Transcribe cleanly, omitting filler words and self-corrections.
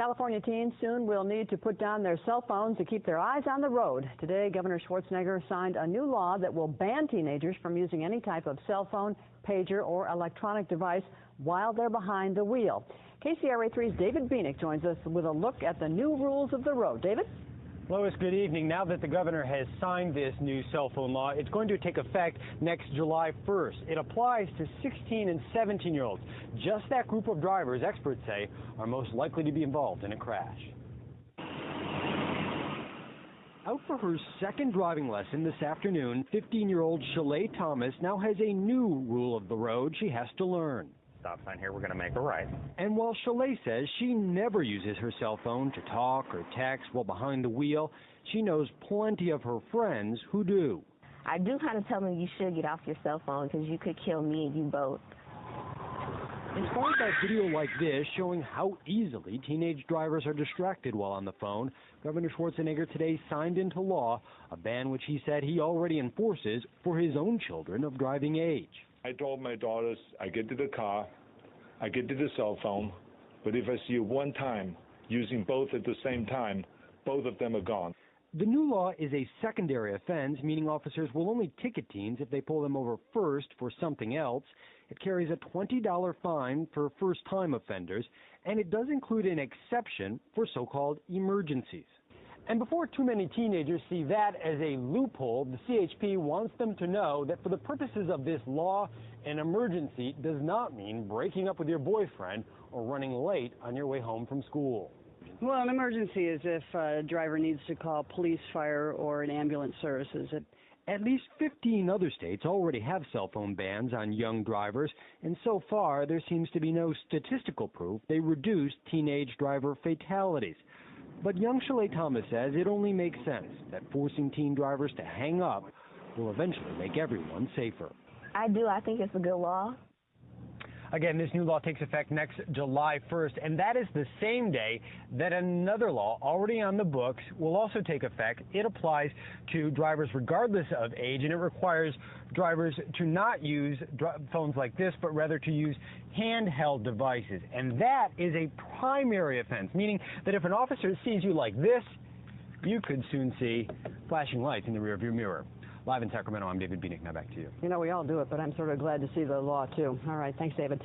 California teens soon will need to put down their cell phones to keep their eyes on the road. Today, Governor Schwarzenegger signed a new law that will ban teenagers from using any type of cell phone, pager, or electronic device while they're behind the wheel. KCRA3's David Bienick joins us with a look at the new rules of the road. David? Lois, good evening. Now that the governor has signed this new cell phone law, it's going to take effect next July 1st. It applies to 16 and 17-year-olds. Just that group of drivers, experts say, are most likely to be involved in a crash. Out for her second driving lesson this afternoon, 15-year-old Shalay Thomas now has a new rule of the road she has to learn. Stop sign here, we're going to make a right. And while Shalay says she never uses her cell phone to talk or text while behind the wheel, she knows plenty of her friends who do. I do kind of tell them you should get off your cell phone because you could kill me and you both. Inspired by video like this showing how easily teenage drivers are distracted while on the phone, Governor Schwarzenegger today signed into law a ban which he said he already enforces for his own children of driving age. I told my daughters, I get to the car, I get to the cell phone, but if I see you one time using both at the same time, both of them are gone. The new law is a secondary offense, meaning officers will only ticket teens if they pull them over first for something else. It carries a $20 fine for first-time offenders, and it does include an exception for so-called emergencies. And before too many teenagers see that as a loophole, the CHP wants them to know that for the purposes of this law, an emergency does not mean breaking up with your boyfriend or running late on your way home from school. Well, an emergency is if a driver needs to call police, fire, or an ambulance services. At least 15 other states already have cell phone bans on young drivers, and so far there seems to be no statistical proof they reduce teenage driver fatalities. But young Shalay Thomas says it only makes sense that forcing teen drivers to hang up will eventually make everyone safer. I do. I think it's a good law. Again, this new law takes effect next July 1st, and that is the same day that another law already on the books will also take effect. It applies to drivers regardless of age, and it requires drivers to not use phones like this, but rather to use handheld devices. And that is a primary offense, meaning that if an officer sees you like this, you could soon see flashing lights in the rearview mirror. Live in Sacramento, I'm David Bienick. Now back to you. You know, we all do it, but I'm sort of glad to see the law, too. All right, thanks, David.